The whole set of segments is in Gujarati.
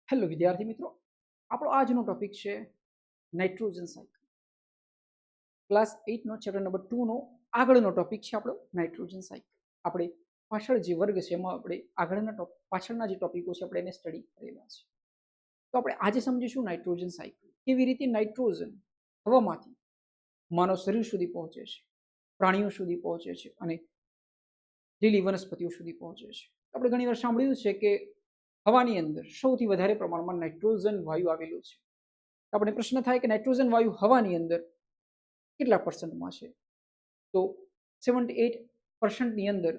હેલો વિદ્યાર્થી મિત્રો, આપણો આજનો ટોપિક છે નાઇટ્રોજન સાયકલ. ક્લાસ 8 નો ચેપ્ટર નંબર 2 નો આગળનો ટોપિક છે આપણો નાઇટ્રોજન સાયકલ. આપણે પાછળ જે વર્ગ છે એમાં આપણે પાછળના જે ટોપિકો છે આપણે એને સ્ટડી કરેલા છે. તો આપણે આજે સમજીશું નાઇટ્રોજન સાયકલ. કેવી રીતે નાઇટ્રોજન હવામાંથી માનવ શરીર સુધી પહોંચે છે, પ્રાણીઓ સુધી પહોંચે છે અને લીલી વનસ્પતિઓ સુધી પહોંચે છે. આપણે ઘણીવાર સાંભળ્યું છે કે હવાની અંદર સૌથી વધારે પ્રમાણમાં નાઇટ્રોજન વાયુ આવેલું છે. આપણે પ્રશ્ન થાય કે નાઇટ્રોજન વાયુ હવાની અંદર કેટલા પર્સન્ટમાં છે? તો 78% અંદર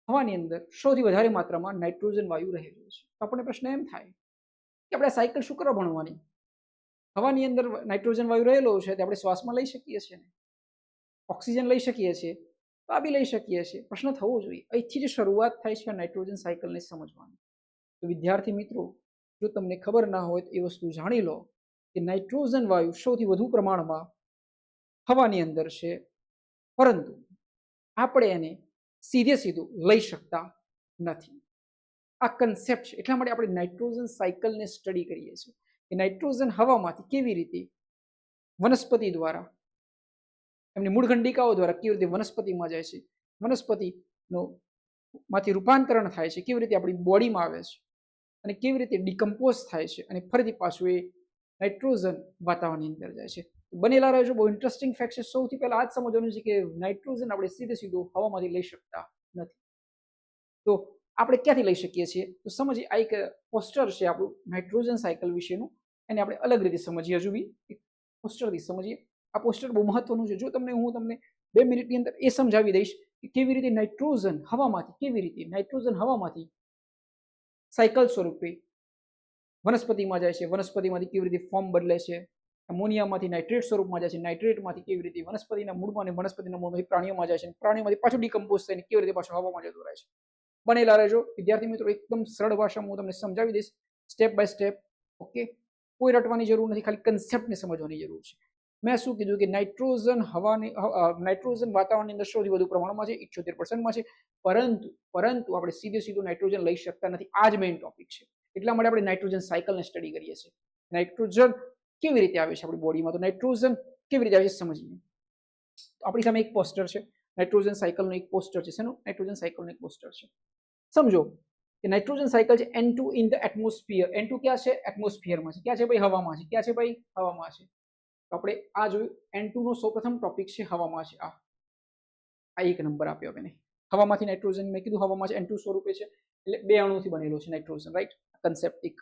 હવાની અંદર સૌથી વધારે માત્રામાં નાઇટ્રોજન વાયુ રહેલું છે. તો આપણને પ્રશ્ન એમ થાય કે આપણે સાયકલ શું કરવા ભણવાની? હવાની અંદર નાઇટ્રોજન વાયુ રહેલો છે તે આપણે શ્વાસમાં લઈ શકીએ છીએ ને, ઓક્સિજન લઈ શકીએ છીએ, તો આ બી લઈ શકીએ છીએ. પ્રશ્ન થવો જોઈએ અહીંથી જ શરૂઆત થાય છે નાઇટ્રોજન સાયકલને સમજવાની. તો વિદ્યાર્થી મિત્રો, જો તમને ખબર ના હોય તો એ વસ્તુ જાણી લો કે નાઇટ્રોજન વાયુ સૌથી વધુ પ્રમાણમાં હવાની અંદર છે, પરંતુ આપણે એને સીધું લઈ શકતા નથી. આ કન્સેપ્ટ છે, એટલા માટે આપણે નાઇટ્રોજન સાયકલને સ્ટડી કરીએ છીએ કે નાઇટ્રોજન હવામાંથી કેવી રીતે વનસ્પતિ દ્વારા, એમની મૂળખંડિકાઓ દ્વારા કેવી રીતે વનસ્પતિમાં જાય છે, વનસ્પતિનો માંથી રૂપાંતરણ થાય છે, કેવી રીતે આપણી બોડીમાં આવે છે અને કેવી રીતે ડિકમ્પોઝ થાય છે અને ફરીથી પાછું એ નાઇટ્રોજન વાતાવરણની અંદર જાય છે. બનેલા રહેજો. બહુ ઇન્ટરેસ્ટિંગ ફેક્ટ છે. સૌથી પહેલા આ જ સમજવાનું છે કે નાઇટ્રોજન આપણે સીધું હવામાંથી લઈ શકતા નથી. તો આપણે ક્યાંથી લઈ શકીએ છીએ? તો સમજીએ, આ એક પોસ્ટર છે આપણું નાઇટ્રોજન સાયકલ વિશેનું, એને આપણે અલગ રીતે સમજીએ. હજુ બી એક પોસ્ટરથી સમજીએ. આ પોસ્ટર બહુ મહત્વનું છે. જો હું તમને 2 મિનિટની અંદર એ સમજાવી દઈશ કે કેવી રીતે નાઇટ્રોજન હવામાંથી સાયકલ સ્વરૂપે વનસ્પતિમાં જાય છે, વનસ્પતિમાંથી કેવી રીતે ફોર્મ બદલે છે, એમોનિયામાંથી નાઇટ્રેટ સ્વરૂપમાં જાય છે, નાઇટ્રેટમાંથી કેવી રીતે વનસ્પતિના મૂળમાં અને વનસ્પતિના મૂળમાંથી પ્રાણીઓમાં જાય છે, પ્રાણીઓમાંથી પાછું ડિકમ્પોઝ થઈને કેવી રીતે પાછું હવામાં જતું રહે છે. બનેલા રહેજો વિદ્યાર્થી મિત્રો. એકદમ સરળ ભાષામાં હું તમને સમજાવી દઈશ, સ્ટેપ બાય સ્ટેપ. ઓકે, કોઈ રટવાની જરૂર નથી, ખાલી કન્સેપ્ટને સમજવાની જરૂર છે. મેં શું કીધું કે નાઇટ્રોજન વાતાવરણની અંદર સૌથી વધુ પ્રમાણમાં છે, 78%માં છે, પરંતુ આપણે સીધું નાઇટ્રોજન લઈ શકતા નથી. આ જ મેઇન ટોપિક છે. એટલા માટે આપણે નાઇટ્રોજન સાયકલને સ્ટડી કરીએ છીએ. નાઇટ્રોજન કેવી રીતે આવે છે આપણી બોડીમાં, તો નાઇટ્રોજન કેવી રીતે આવે છે સમજીએ. આપણી સામે એક પોસ્ટર છે, નાઇટ્રોજન સાયકલનું એક પોસ્ટર છે. શેનું? નાઇટ્રોજન સાયકલનું એક પોસ્ટર છે. સમજો કે નાઇટ્રોજન સાયકલ છે N2 in the atmosphere. N2 ક્યાં છે? એટમોસ્ફિયરમાં છે. ક્યાં છે ભાઈ? હવામાં છે. ક્યાં છે ભાઈ? હવામાં છે. તો આપણે આ જોયું. N2 નો સૌપ્રથમ ટોપિક છે હવામાં છે. આ 1 નંબર આપ્યો આપણે. હવામાંથી નાઇટ્રોજન, મેં કીધું હવામાં છે, N2 સ્વરૂપે છે, એટલે 2 અણુથી બનેલો છે નાઇટ્રોજન, રાઈટ? કન્સેપ્ટ એક.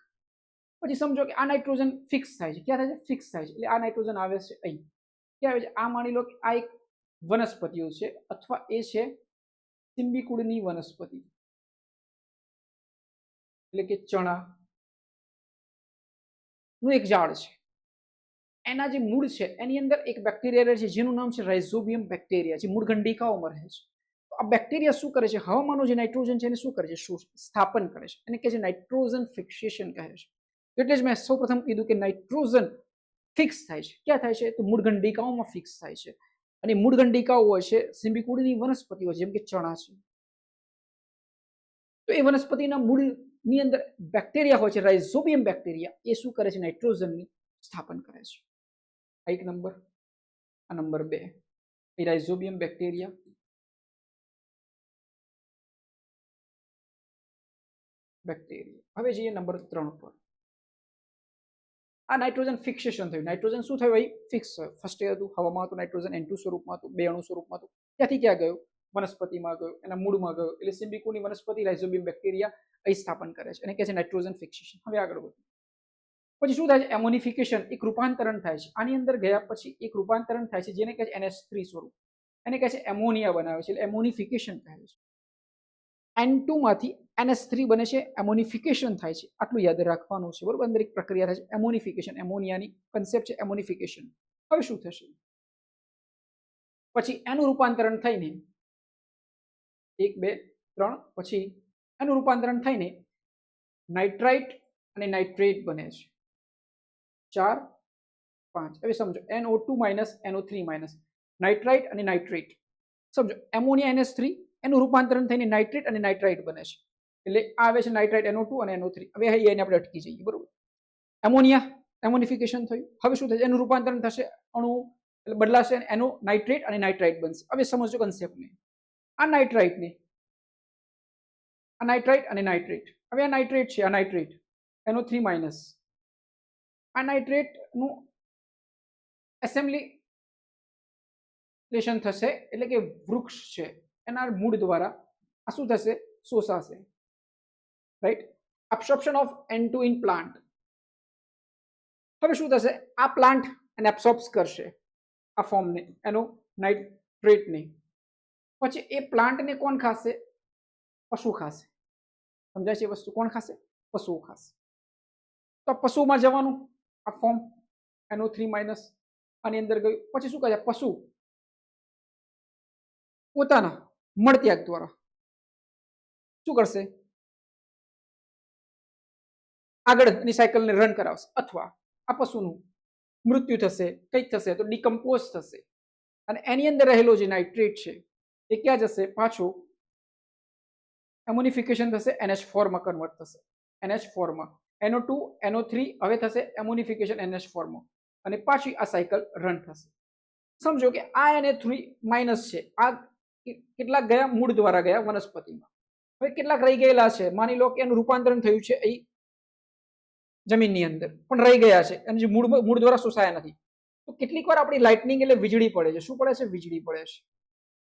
પછી સમજો કે આ નાઇટ્રોજન ફિક્સ થાય છે. ક્યાં થાય છે? ફિક્સ થાય છે. એટલે આ નાઇટ્રોજન આવે છે અહીં. ક્યાં આવે છે? આ માની લો કે આ એક વનસ્પતિઓ છે, અથવા એ છે સિમ્બીકુળની વનસ્પતિ, એટલે કે ચણા નું એક ઝાડ છે. એના જે મૂળ છે એની અંદર એક બેક્ટેરિયા રહે છે જેનું નામ છે રાઇઝોબિયમ બેક્ટેરિયા, જે મૂળ ગંડિકાઓમાં રહે છે. તો આ બેક્ટેરિયા શું કરે છે? હવામાનનું જે નાઇટ્રોજન છે એને શું કરે છે? સ્થાપન કરે છે. એને કહે છે નાઇટ્રોજન ફિક્સેશન કહે છે. એટલે જ મેં સૌપ્રથમ કીધું કે નાઇટ્રોજન ફિક્સ થાય છે. ક્યાં થાય છે? તો મૂળ ગંડિકાઓમાં ફિક્સ થાય છે. અને મૂળ ગંડિકાઓ હોય છે સિમ્બીકુળની વનસ્પતિઓ, જેમ કે ચણા છે. તો એ વનસ્પતિના મૂળની અંદર બેક્ટેરિયા હોય છે, રાઇઝોબિયમ બેક્ટેરિયા. એ શું કરે છે? નાઇટ્રોજનની સ્થાપન કરે છે. આ 1 નંબર. આ નંબર 2, રાઇઝોબિયમ બેક્ટેરિયા. હવે જઈએ નંબર 3 પર. આ નાઇટ્રોજન ફિક્સેશન થયું. નાઇટ્રોજન શું થયું ભાઈ? ફિક્સ થયું. ફર્સ્ટ હતું હવામાં હતું, નાઇટ્રોજન N2 સ્વરૂપમાં હતું, 2 અણુ સ્વરૂપમાં હતું. ત્યાંથી ક્યાં ગયું? વનસ્પતિમાં ગયું, એના મૂળમાં ગયું. એટલે સિમ્બીકુળની વનસ્પતિ રાઇઝોબિયમ બેક્ટેરિયા અહીં સ્થાપન કરે છે. એને કહે છે નાઇટ્રોજન ફિક્સેશન. હવે આગળ વધો. પછી શું થાય છે? એમોનિફિકેશન, એક રૂપાંતરણ થાય છે. આની અંદર ગયા પછી એક રૂપાંતરણ થાય છે જેને કહે છે NH3 સ્વરૂપ. એને કહે છે એમોનિયા બનાવે છે, એટલે એમોનિફિકેશન કહે છે. N2 માંથી NH3 બને છે, એમોનિફિકેશન થાય છે. આટલું યાદ રાખવાનું છે, બરોબર? અંદર એક પ્રક્રિયા થાય છે એમોનિફિકેશન. એમોનિયાની કન્સેપ્ટ છે એમોનિફિકેશન. હવે શું થશે? પછી એનું રૂપાંતરણ થઈને 1 2 3, પછી એનું રૂપાંતરણ થઈને નાઇટ્રાઇટ અને નાઇટ્રેટ બને છે. 4 5. હવે સમજો NO2 minus NO3 minus, nitrite અને નાઇટ્રેટ. સમજો એમોનિયા NH3, એનું રૂપાંતરણ થઈને નાઇટ્રેટ અને નાઇટ્રાઇટ બને છે. એટલે આ આવે છે નાઇટ્રાઇટ NO2 અને NO3. હવે અહીંયા આપણે અટકી જઈએ, બરોબર. એમોનિયા એમોનિફિકેશન થયું. હવે શું થશે? એનું રૂપાંતરણ થશે અણુ એટલે બદલાશે, એનો નાઇટ્રેટ અને નાઇટ્રાઇટ બનશે. હવે સમજો કન્સેપ્ટને. આ નાઇટ્રાઇટને આ નાઇટ્રાઇટ અને નાઇટ્રેટ. હવે આ નાઇટ્રેટ છે, આ નાઇટ્રેટ NO3 માઇનસ. આ નાઇટ્રેટનું એસેમ્બલેશન થશે એટલે કે વૃક્ષ છે એના મૂળ દ્વારા આ શું થશે? શોષાશે, right. Absorption of N2 in plant. હવે શું થશે? આ પ્લાન્ટ એને એબ્સોર્બ્સ કરશે આ ફોર્મને, એનો નાઇટ્રેટને. પછી એ પ્લાન્ટને કોણ ખાશે? પશુ ખાશે. સમજાય છે વસ્તુ? કોણ ખાશે? પશુઓ ખાશે. તો પશુમાં જવાનું આ ફોર્મ NO3 માઇનસ આની અંદર ગયું. પછી શું કહે? પશુ પોતાના મળત્યાગ દ્વારા શું કરશે? આગળની સાયકલને રન કરાવશે, અથવા આ પશુનું મૃત્યુ થશે, કંઈક થશે તો ડિકમ્પોઝ થશે, અને એની અંદર રહેલો જે નાઇટ્રેટ છે એ ક્યાં જશે? પાછો એમોનિફિકેશન થશે, NH4 માં કન્વર્ટ થશે. NH4 માં NO2 NO3 હવે થશે એમોનિફિકેશન NH4 માં, અને પાછી આ સાયકલ રન થશે. સમજો કે આ NH3 માઇનસ છે, આ કેટલાક ગયા મૂળ દ્વારા ગયા વનસ્પતિમાં. હવે કેટલાક રહી ગયેલા છે. માની લો કે એનું રૂપાંતરણ થયું છે અહીં જમીનની અંદર, પણ રહી ગયા છે અને જે મૂળ દ્વારા શોષાયા નથી. તો કેટલીક વાર આપણી લાઇટનિંગ એટલે વીજળી પડે છે. શું પડે છે? વીજળી પડે છે.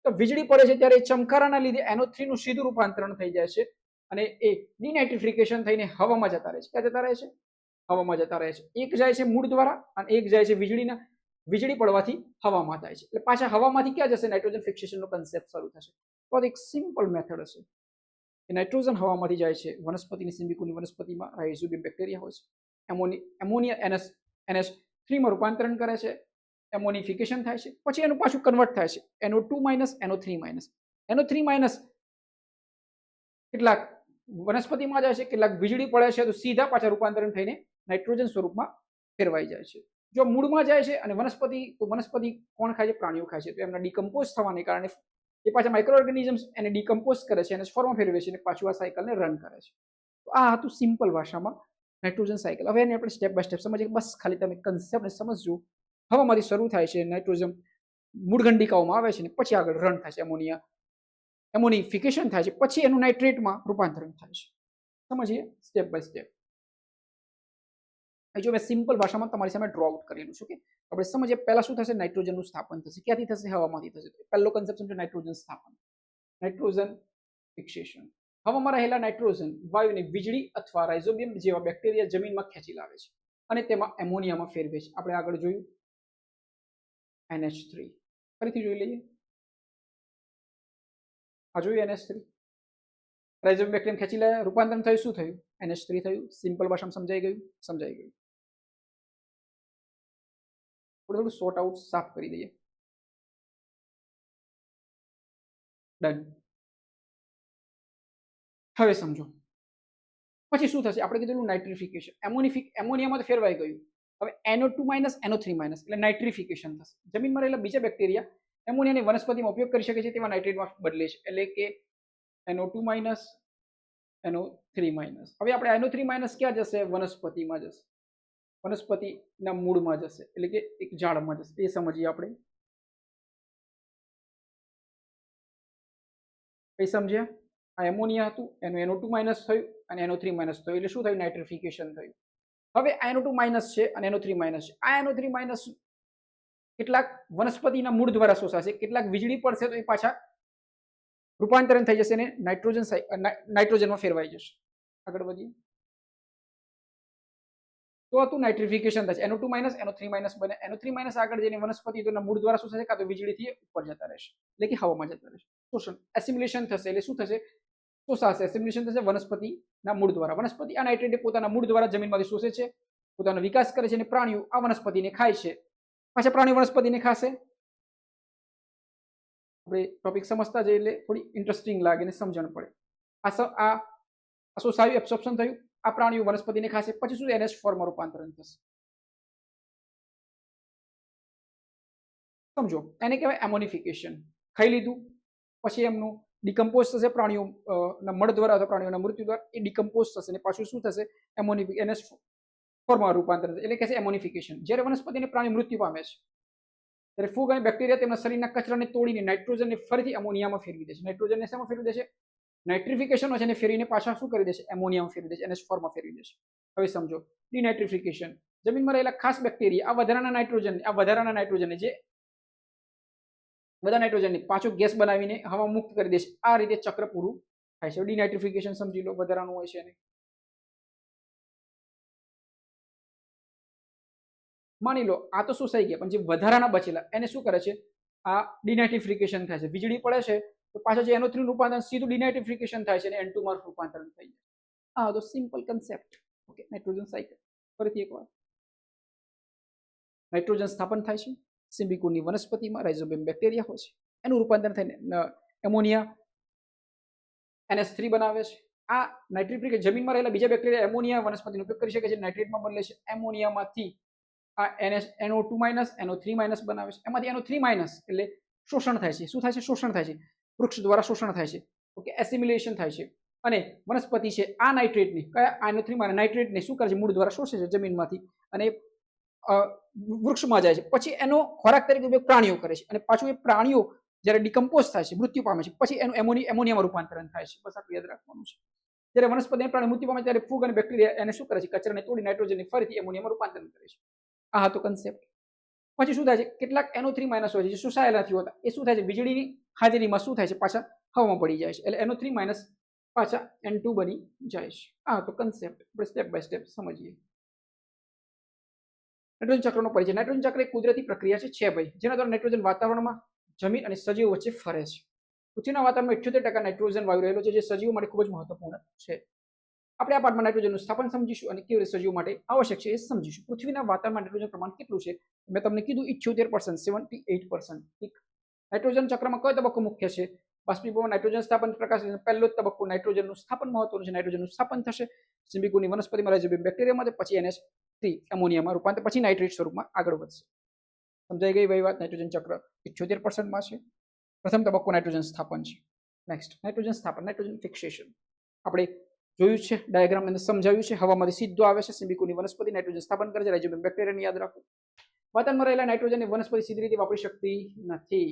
તો વીજળી પડે છે ત્યારે ચમકારાના લીધે NO3 નું સીધું રૂપાંતરણ થઈ જાય છે અને એ ડિનાઇટ્રિફિકેશન થઈને હવામાં જતા રહે છે. ક્યાં જતા રહે છે? હવામાં જતા રહે છે. એક જાય છે મૂળ દ્વારા અને એક જાય છે વીજળી પડવાથી હવામાં થાય છે. એટલે પાછા હવામાંથી ક્યાં જશે? નાઇટ્રોજન ફિક્સેશનનો કન્સેપ્ટ શરૂ થશે. તો એક સિમ્પલ મેથડ હશે કે નાઇટ્રોજન હવામાંથી જાય છે વનસ્પતિની સિમ્બિકુની વનસ્પતિમાં રાઇઝોબિયમ બેક્ટેરિયા હોય છે. એમોનિયા NH3 માં રૂપાંતરણ કરે છે, એમોનિફિકેશન થાય છે, પછી એનું પાછું કન્વર્ટ થાય છે NO2 minus NO3 minus. NO3 minus કેટલાક વનસ્પતિમાં જાય છે, કેટલાક વીજળી પડે છે તો સીધા પાછા રૂપાંતરણ થઈને નાઇટ્રોજન સ્વરૂપમાં ફેરવાઈ જાય છે. જો મૂળમાં જાય છે અને વનસ્પતિ, તો વનસ્પતિ કોણ ખાય છે? પ્રાણીઓ ખાય છે. તો એમના ડિકમ્પોઝ થવાને કારણે એ પાછા માઇક્રો ઓર્ગેનિઝમ્સ એને ડિકમ્પોઝ કરે છે અને ફોર્મમાં ફેરવે છે અને પાછું આ સાયકલને રન કરે છે. તો આ હતું સિમ્પલ ભાષામાં નાઇટ્રોજન સાયકલ. હવે એને આપણે સ્ટેપ બાય સ્ટેપ સમજીએ. બસ ખાલી તમે કન્સેપ્ટને સમજજો. હવામાંથી શરૂ થાય છે, નાઇટ્રોજન મૂળગંડિકાઓમાં આવે છે અને પછી આગળ રન થાય છે, એમોનિફિકેશન થાય છે, પછી એનું નાઇટ્રેટમાં રૂપાંતરણ થાય છે. સમજીએ સ્ટેપ બાય સ્ટેપ. જો મેં સિમ્પલ ભાષામાં તમારી સામે ડ્રો આઉટ કરેલું છે કે આપણે સમજીએ. પહેલા શું થશે? નાઇટ્રોજનનું સ્થાપન થશે. ક્યાંથી થશે? હવામાંથી થશે. પહેલો કન્સેપ્ટ છે નાઇટ્રોજન સ્થાપન, નાઇટ્રોજન ફિક્સેશન. હવામાં રહેલા નાઇટ્રોજન વાયુને વીજળી અથવા રાઇઝોબિયમ જેવા બેક્ટેરિયા જમીનમાં ખેંચી લાવે છે અને તેમાં એમોનિયામાં ફેરવે છે. આપણે આગળ જોયું NH3. ફરીથી જોઈ લઈએ. આ જોયું NH3. રાઇઝોબિયમ બેક્ટેરિયા ખેંચી લાવ્યા, રૂપાંતરણ થયું, શું થયું? NH3 થયું. સિમ્પલ ભાષામાં સમજાઈ ગયું? સમજાઈ ગયું. થોડું શોર્ટ આઉટ સાફ કરી દઈએ. ડન. હવે સમજો પછી શું થશે? આપણે કીધું નાઇટ્રિફિકેશન. એમોનિયામાં તો ફેરવાઈ ગયું. હવે NO2 માઇનસ NO3 માઇનસ એટલે નાઇટ્રિફિકેશન થશે. જમીનમાં રહેલા બીજા બેક્ટેરિયા એમોનિયાને વનસ્પતિમાં ઉપયોગ કરી શકે છે તેવા નાઇટ્રેટમાં બદલે છે. એટલે કે NO2 માઇનસ NO3 માઇનસ. હવે આપણે NO3 માઇનસ ક્યાં જશે? વનસ્પતિમાં જશે. વનસ્પતિના મૂળમાં જશે, એટલે કે એક ઝાડમાં જશે. એ સમજીએ આપણે. કઈ સમજ્યા? આ એમોનિયા હતું, એનું NO2 માઇનસ થયું અને NO3 માઇનસ થયું, એટલે શું થયું? નાઇટ્રિફિકેશન થયું. હવે NO2 માઇનસ છે અને NO3 માઇનસ છે. આ NO3 માઇનસ કેટલાક વનસ્પતિના મૂળ દ્વારા શોષાશે, કેટલાક વીજળી પડશે તો એ પાછા રૂપાંતરણ થઈ જશે અને નાઇટ્રોજનમાં ફેરવાઈ જશે. આગળ વધીએ. તો હતું નાઇટ્રિફિકેશન થશે. NO2 માઇનસ NO3 માઇનસ બને. NO3 માઇનસ આગળ જઈને વનસ્પતિ તેના મૂળ દ્વારા શોષાશે કાં તો વીજળીથી ઉપર જતા રહેશે, એટલે કે હવામાં જતા રહેશે. શોષણ એસિમ્યુલેશન થશે, એટલે શું થશે? શોષાશે. એસિમ્યુલેશન થશે વનસ્પતિના મૂળ દ્વારા. વનસ્પતિ આ નાઇટ્રેટને પોતાના મૂળ દ્વારા જમીનમાંથી શોષે છે, પોતાનો વિકાસ કરે છે અને પ્રાણીઓ આ વનસ્પતિને ખાય છે. પાછા પ્રાણીઓ વનસ્પતિને ખાશે. આપણે ટોપિક સમજતા જઈએ એટલે થોડી ઇન્ટરેસ્ટિંગ લાગે અને સમજણ પડે. આ શોષાયું, એબ્સોર્પ્શન થયું, આ પ્રાણીઓ વનસ્પતિને ખાશે, પછી શું? NH4 માં રૂપાંતરણ થશે. સમજો, એને કહેવાય એમોનિફિકેશન. ખાઈ લીધું, પછી એમનું ડિકમ્પોઝ થશે પ્રાણીઓ મળ દ્વારા અથવા પ્રાણીઓના મૃત્યુ દ્વારા, એ ડિકમ્પોઝ થશે અને પાછું શું થશે, NH ફોર્મમાં રૂપાંતર થશે, એટલે કે છે એમોનિફિકેશન. જ્યારે વનસ્પતિ અને પ્રાણી મૃત્યુ પામે છે ત્યારે ફૂગ અને બેક્ટેરિયા તેમના શરીરના કચરાને તોડીને નાઇટ્રોજનને ફરીથી એમોનિયામાં ફેરવી દેશે. નાઇટ્રોજનને શેમાં ફેરવી દેશે? નાઇટ્રિફિકેશન છે ને ફેરવીને પાછા શું કરી દેશે? એમોનિયામાં ફેરવી દેશે, NH ફોર્મમાં ફેરવી દેશે. હવે સમજો, ડિનાઇટ્રિફિકેશન, જમીનમાં રહેલા ખાસ બેક્ટેરિયા આ વધારાના નાઇટ્રોજનને જે બધા નાઇટ્રોજનને પાછો ગેસ બનાવીને હવા મુક્ત કરી દેશે. આ રીતે ચક્ર પૂરું થાય છે. ડિનાઇટ્રિફિકેશન સમજી લો, વધારાનું હોય છે. માની લો આ તો શું થઈ ગયા, પણ જે વધારાના બચેલા એને શું કરે છે? આ ડિનાઇટ્રિફિકેશન થાય છે. વીજળી પડે છે તો પાછળ જે NO3 નું રૂપાંતર સીધું ડિનાઇટ્રિફિકેશન થાય છે અને N2 માં રૂપાંતર થઈ જાય. આ તો simple concept. Okay, nitrogen cycle ફરીથી એકવાર. નાઇટ્રોજન સ્થાપન થાય છે સિમ્બિકોની વનસ્પતિમાં, રાઇઝોબિયમ બેક્ટેરિયા હોય છે, એનું રૂપાંતર થઈને એમોનિયા NH3 બનાવે છે. આ નાઇટ્રિફિકેશન જમીનમાં રહેલા બીજા બેક્ટેરિયા એમોનિયા વનસ્પતિનો ઉપયોગ કરી શકે છે, નાઇટ્રેટમાં બદલે છે. એમોનિયામાંથી આ NO2 NO3 બનાવે છે. એમાંથી NO3 એટલે શોષણ થાય છે. શું થાય છે? શોષણ થાય છે. વૃક્ષ દ્વારા શોષણ થાય છે. ઓકે, એસિમિલેશન થાય છે. અને વનસ્પતિ છે આ નાઇટ્રેટને, કયા NO3 નાઇટ્રેટને શું કરે છે? મૂળ દ્વારા શોષે છે જમીનમાંથી અને વૃક્ષમાં જાય છે. પછી એનો ખોરાક તરીકે ઉપયોગ પ્રાણીઓ કરે છે અને પાછું એ પ્રાણીઓ જ્યારે ડિકમ્પોઝ થાય છે, મૃત્યુ પામે છે, પછી એનું એમોનિયામાં રૂપાંતરણ થાય છે. બસ આટલું યાદ રાખવાનું છે. જ્યારે વનસ્પતિ અને પ્રાણી મૃત્યુ પામે ત્યારે ફૂગ અને બેક્ટેરિયા એને શું કરે છે? કચરાને તોડી નાઇટ્રોજનને ફરીથી એમોનિયામાં રૂપાંતરણ કરે છે. આ હતો કન્સેપ્ટ. પછી શું થાય છે? કેટલાક NO3 હોય છે જે શોષાયેલા નથી હોતા, એ શું થાય છે? વીજળીની હાજરીમાં શું થાય છે? પાછા હવામાં પડી જાય છે. એટલે NO3 પાછા N2 બની જાય છે. આ હતો કન્સેપ્ટ. આપણે સ્ટેપ બાય સ્ટેપ સમજીએ. નાઇટ્રોજન ચક્રનો પરિચય. નાઇટ્રોજન ચક્ર એક કુદરતી પ્રક્રિયા છે ભાઈ, જેના દ્વારા નાઇટ્રોજન વાતાવરણમાં જમીન અને સજીવો વચ્ચે ફરે છે. પૃથ્વીના વાતાવરણમાં 78% નાઇટ્રોજન વાયુ રહેલો છે, જે સજીવો માટે ખૂબ જ મહત્વપૂર્ણ છે. આપણે આ પાઠમાં નાઇટ્રોજનનું સ્થાપન સમજીશું અને કેવી રીતે સજીવો માટે આવશ્યક છે એ સમજીશું. પૃથ્વીના વાતાવરણમાં નાઇટ્રોજન પ્રમાણ કેટલું છે? મેં તમને કીધું 78%, 78%. નાઇટ્રોજન ચક્રમાં કયો તબક્કો મુખ્ય છે? બાષ્પીભવન, નાઇટ્રોજન સ્થાપન, પ્રકાશ. પહેલો જ તબક્કો નાઇટ્રોજનનું સ્થાપન મહત્વનું છે. નાઇટ્રોજનનું સ્થાપન થશે સિમ્બિકોની વનસ્પતિમાં, રાઇઝોબિયમ બેક્ટેરિયામાં, પછી NH3 એમોનિયામાં રૂપાંતર, પછી નાઇટ્રેટ સ્વરૂપમાં આગળ વધશે. સમજાઈ ગઈ ભાઈ વાત? નાઇટ્રોજન ચક્ર 78%માં છે. પ્રથમ તબક્કો નાઇટ્રોજન સ્થાપન છે. નેક્સ્ટ, નાઇટ્રોજન સ્થાપન, નાઇટ્રોજન ફિક્સેશન. આપણે જોયું છે, ડાયાગ્રામની અંદર સમજાવ્યું છે. હવામાંથી સીધો આવે છે સિમ્બિકોની વનસ્પતિ, નાઇટ્રોજન સ્થાપન કરે છે. રાઇઝોબિયમ બેક્ટેરિયાને યાદ રાખો. વાતાવરણમાં રહેલા નાઇટ્રોજનને વનસ્પતિ સીધી રીતે વાપરી શકતી નથી.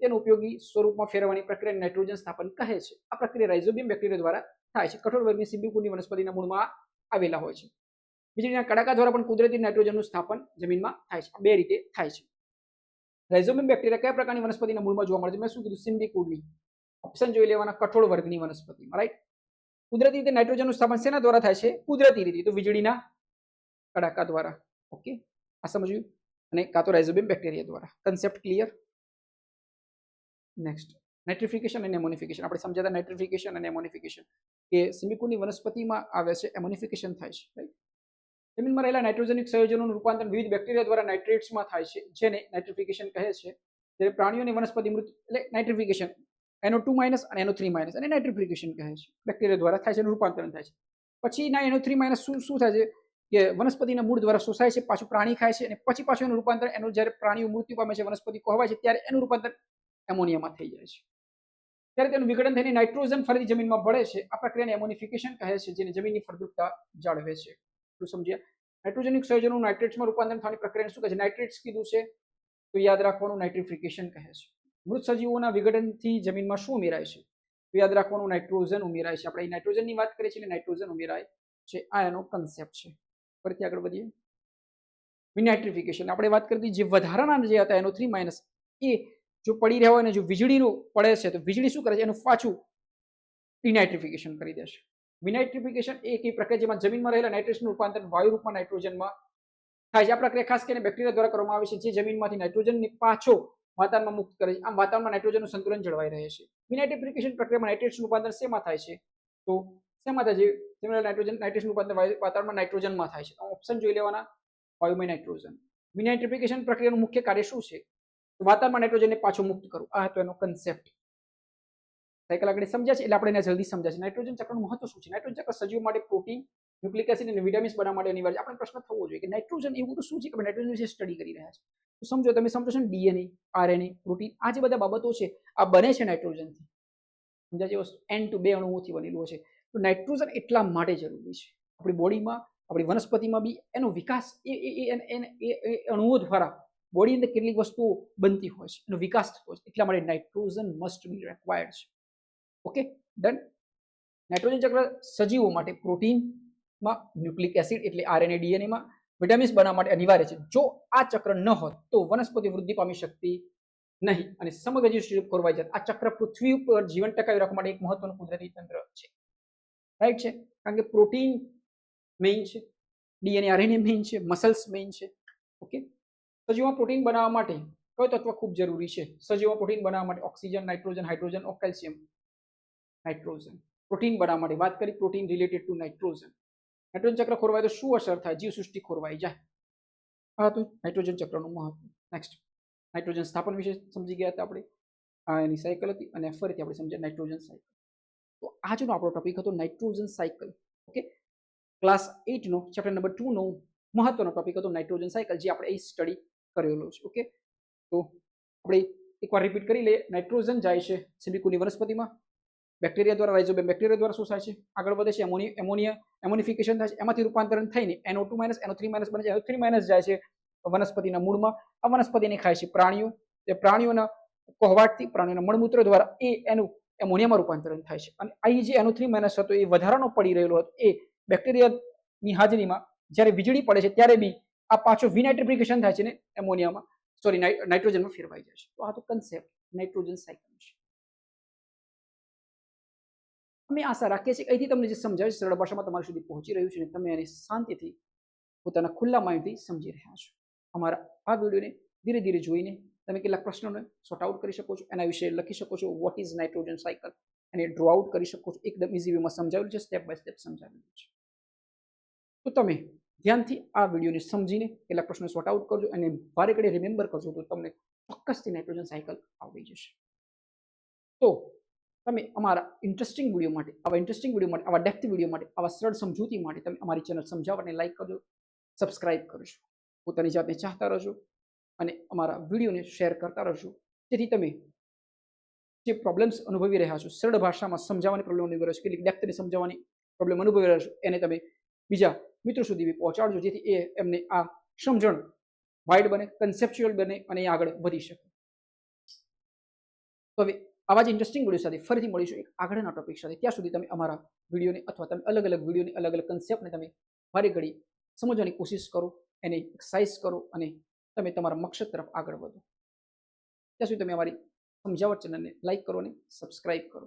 તેનો ઉપયોગી સ્વરૂપમાં ફેરવવાની પ્રક્રિયાને નાઇટ્રોજન સ્થાપન કહે છે. આ પ્રક્રિયા રાઇઝોબિયમ બેક્ટેરિયા દ્વારા થાય છે. કઠોર વર્ગની સિમ્બિકોની વનસ્પતિના મૂળમાં આવેલા હોય છે. વીજળીના કડાકા દ્વારા પણ કુદરતી નાઇટ્રોજનનું સ્થાપન જમીનમાં થાય છે. બે રીતે થાય છે. રાઇઝોબિયમ બેક્ટેરિયા કયા પ્રકારની વનસ્પતિના મૂળમાં જોવા મળે છે? મેં શું કીધું? સિમ્બિકોની. ઓપ્શન જોઈ લેવાના, કઠોળ વર્ગની વનસ્પતિમાં. રાઈટ. કુદરતી રીતે નાઇટ્રોજનનું સ્થાપન શેના દ્વારા થાય છે? કુદરતી રીતે, તો વીજળીના કડાકા દ્વારા. ઓકે, આ સમજ્યું? અને કાં તો રાઇઝોબિયમ બેક્ટેરિયા દ્વારા. Concept clear? નેક્સ્ટ, નાઇટ્રિફિકેશન અને એમોનિફિકેશન. આપણે સમજાતા નાઇટ્રિફિકેશન અને એમોનિફિકેશન કે સિમ્બિકોની વનસ્પતિમાં આવે છે, એમોનિફિકેશન થાય છે. રાઈટ. જમીનમાં રહેલા નાઇટ્રોજનિક સંયોજનોનું રૂપાંતર વિવિધ બેક્ટેરિયા દ્વારા નાઇટ્રેટ્સમાં થાય છે, જેને નાઇટ્રિફિકેશન કહે છે. જ્યારે પ્રાણીઓની વનસ્પતિ મૃત્યુ એટલે નાઇટ્રિફિકેશન NO2 અને NO3 અને નાઇટ્રિફિકેશન કહે છે. બેક્ટેરિયા દ્વારા થાય છે, રૂપાંતરણ થાય છે. પછી ના NO3 શું થાય છે કે વનસ્પતિના મૂળ દ્વારા શોષાય છે, પાછું પ્રાણી ખાય છે અને પછી પાછું એનું રૂપાંતર જ્યારે પ્રાણીઓ મૃત્યુ પામે છે, વનસ્પતિ કોહવાય છે, ત્યારે એનું રૂપાંતર એમોનિયામાં થઈ જાય છે. ત્યારે તેનું વિઘટન થઈને નાઇટ્રોજન ફરીથી જમીનમાં ભળે છે. આ પ્રક્રિયાને એમોનિફિકેશન કહે છે, જેને જમીનની ફળદ્રુપતા જાળવે છે. શું સમજ્યા? નાઇટ્રોજનિક સંયોજનોનું નાઇટ્રેટ્સમાં રૂપાંતર થવાની પ્રક્રિયાને શું કહે છે? નાઇટ્રેટ્સ કીધું છે તો યાદ રાખવાનું, નાઇટ્રિફિકેશન કહે છે. મૃત સજીવોના વિઘટનથી જમીનમાં શું ઉમેરાય છે? તો યાદ રાખવાનું, નાઇટ્રોજન ઉમેરાય છે. આપણે નાઇટ્રોજનની વાત કરીએ છીએ, નાઇટ્રોજન ઉમેરાય છે. આ એનો કન્સેપ્ટ છે. ફરીથી આગળ વધીએ. વિનાઇટ્રિફિકેશન આપણે વાત કરી હતી, જે વધારાના જે હતા NO3 એ જો પડી રહ્યા હોય ને જો વીજળીનું પડે છે તો વીજળી શું કરે છે? એનું પાછું ડિનાઇટ્રિફિકેશન કરી દેશે. વિનાઇટ્રિફિકેશન એ એક પ્રક્રિયા જેમાં જમીનમાં રહેલા નાઇટ્રેટ્સનું રૂપાંતર વાયુ રૂપમાં નાઇટ્રોજનમાં થાય છે. આ પ્રક્રિયા ખાસ કરીને બેક્ટેરિયા દ્વારા કરવામાં આવે છે, જે જમીનમાંથી નાઇટ્રોજનને પાછો વાતાવરણમાં મુક્ત કરે છે. આમ વાતાવરણમાં નાઇટ્રોજનનું સંતુલન જળવાઈ રહે છે. વિનાઇટ્રિફિકેશન પ્રક્રિયામાં નાઇટ્રેટ્સનું રૂપાંતર શેમાં થાય છે? તો શેમાં થાય છે? જેમાં નાઇટ્રેટ્સનું રૂપાંતર વાતાવરણમાં નાઇટ્રોજનમાં થાય છે. ઓપ્શન જોઈ લેવાના, વાયુમય નાઇટ્રોજન. વિનાઇટ્રિફિકેશન પ્રક્રિયાનું મુખ્ય કાર્ય શું છે? તો વાતાવરણમાં નાઇટ્રોજનને પાછો મુક્ત કરવું. આ હતો એનો કન્સેપ્ટ. સાયકલ આગળ સમજ્યા છે એટલે આપણે એને જલ્દી સમજ્યા છે. નાઇટ્રોજન ચક્રનું મહત્વ શું છે? નાઇટ્રોજન ચક્ર સજીવો માટે પ્રોટીન, ન્યુક્લિક એસિડ અને વિટામિન્સ બનાવવા માટે અનિવાર્ય છે. આપણે પ્રશ્ન થવો જોઈએ કે નાઇટ્રોજન એવું તો શું છે કે આપણે નાઇટ્રોજન વિશે સ્ટડી કરી રહ્યા છે? તો સમજો, તમે સમજો છો ને, DNA, RNA, પ્રોટીન, આ જે બધા બાબતો છે આ બને છે નાઇટ્રોજનથી. સમજાય છે વસ્તુ? N2 2 અણુઓથી બનેલું છે. તો નાઇટ્રોજન એટલા માટે જરૂરી છે. આપણી બોડીમાં, આપણી વનસ્પતિમાં બી એનો વિકાસ એ અણુઓ દ્વારા બોડી અંદર કેટલીક વસ્તુઓ બનતી હોય છે, એનો વિકાસ થતો હોય છે. એટલા માટે નાઇટ્રોજન મસ્ટ બી રિક્વાયર્ડ છે. Okay, done. નાઇટ્રોજન ચક્ર સજીવો માટે પ્રોટીનમાં, ન્યુક્લિક એસિડ એટલે RNA DNAમાં, વિટામિન્સ બનાવવા માટે અનિવાર્ય છે. જો આ ચક્ર ન હોત તો વનસ્પતિ વૃદ્ધિ પામી શકતી નહીં અને સમગ્ર જીવસૃષ્ટિ ખોરવાઈ જત. આ ચક્ર પૃથ્વી ઉપર જીવન ટકાવી રાખવા માટે એક મહત્વનું કુદરતી તંત્ર છે. રાઈટ છે, કારણ કે પ્રોટીન મેઇન છે, DNA RNA મેઇન છે, મસલ્સ મેઇન છે. ઓકે, સજીવમાં પ્રોટીન બનાવવા માટે કયો તત્વ ખૂબ જરૂરી છે? સજીવમાં પ્રોટીન બનાવવા માટે ઓક્સિજન, નાઇટ્રોજન, હાઇડ્રોજન ઓર કેલ્શિયમ? નાઇટ્રોજન. પ્રોટીન બનાવવા માટે વાત કરી, protein related to nitrogen. Nitrogen ચક્ર ખોરવાય તો શું અસર થાય? જીવસૃષ્ટિ ખોરવાઈ જાય. આ હતું નાઇટ્રોજન ચક્રનું મહત્વ. નેક્સ્ટ, નાઇટ્રોજન સ્થાપન વિશે સમજી ગયા હતા આપણે. આ એની સાયકલ હતી અને ફરીથી આપણે સમજ્યા નાઇટ્રોજન સાયકલ. તો આજનો આપણો ટોપિક હતો નાઇટ્રોજન સાયકલ. ઓકે, ક્લાસ 8 નો ચેપ્ટર નંબર 2 નો મહત્વનો ટોપિક હતો નાઇટ્રોજન સાયકલ, જે આપણે અહીં સ્ટડી કરેલો છે. ઓકે, તો આપણે એકવાર રિપીટ કરી લઈએ. નાઇટ્રોજન જાય છે સિલિકોની વનસ્પતિમાં, બેક્ટેરિયા દ્વારા, રાઇઝોબિયમ બેક્ટેરિયા દ્વારા શું થાય છે? આગળ વધે છે, એમોનિયા એમોનિફિકેશન થાય છે, એમાંથી રૂપાંતરણ થઈને NO2- NO3- બને છે. NO3- જાય છે વનસ્પતિના મૂળમાં. આ વનસ્પતિને ખાય છે પ્રાણીઓ. તે પ્રાણીઓના કહેવાટથી, પ્રાણીઓના મળમૂત્ર દ્વારા એનું એમોનિયામાં રૂપાંતરણ થાય છે. અને અહીં જે NO3- હતો એ વધારાનો પડી રહેલો હતો, એ બેક્ટેરિયાની હાજરીમાં જ્યારે વીજળી પડે છે ત્યારે બી આ પાછો વિનાઇટ્રિફિકેશન થાય છે ને એમોનિયામાં, સોરી નાઇટ્રોજનમાં ફેરવાઈ જાય છે. તો આ તો કન્સેપ્ટ નાઇટ્રોજન સાયકલ છે. અમે આશા રાખીએ છીએ અહીંથી તમને જે સમજાવ્યું સરળ ભાષામાં તમારી સુધી પહોંચી રહ્યું છે અને તમે એને શાંતિથી પોતાના ખુલ્લા માઇન્ડથી સમજી રહ્યા છો. અમારા આ વિડીયોને ધીરે ધીરે જોઈને તમે કેટલાક પ્રશ્નોને સોર્ટ આઉટ કરી શકો છો, એના વિશે લખી શકો છો. વોટ ઇઝ નાઇટ્રોજન સાયકલ અને ડ્રો આઉટ કરી શકો છો. એકદમ ઇઝી વેમાં સમજાવેલું છે, સ્ટેપ બાય સ્ટેપ સમજાવેલું છે. તો તમે ધ્યાનથી આ વિડીયોને સમજીને કેટલાક પ્રશ્નો સોર્ટ આઉટ કરજો અને વારે ઘડીએ રિમેમ્બર કરજો તો તમને ચોક્કસથી નાઇટ્રોજન સાયકલ આવડી જશે. તો તમે અમારા ઇન્ટરેસ્ટિંગ વિડીયો માટે, આવા ડેપ્થ વિડીયો માટે, આવા સરળ સમજૂતી માટે તમે અમારી ચેનલ સમજાવટને લાઈક કરજો, સબસ્ક્રાઇબ કરજો, પોતાની જાતને ચાહતા રહેજો અને અમારા વિડીયોને શેર કરતા રહેજો, જેથી તમે જે પ્રોબ્લેમ્સ અનુભવી રહ્યા છો, સરળ ભાષામાં સમજાવવાની પ્રોબ્લેમ અનુભવી રહ્યા છો, કેટલીક ડેપ્થને સમજાવવાની પ્રોબ્લેમ અનુભવી રહ્યા છો, એને તમે બીજા મિત્રો સુધી બી પહોંચાડજો, જેથી એમને આ સમજણ વાઇડ બને, કન્સેપ્ચ્યુઅલ બને અને એ આગળ વધી શકે. તો હવે આવા જ ઇન્ટરેસ્ટિંગ વિડીયો સાથે ફરીથી મળીશું એક આગળના ટોપિક સાથે. ત્યાં સુધી તમે અમારા વિડીયોને અથવા તમે અલગ અલગ વિડીયોની અલગ અલગ કન્સેપ્ટને તમે વારે ઘડી સમજવાની કોશિશ કરો, એને એક્સરસાઇઝ કરો અને તમે તમારા મકસદ તરફ આગળ વધો. ત્યાં સુધી તમે અમારી સમજાવટ ચેનલને લાઈક કરો અને સબસ્ક્રાઇબ કરો.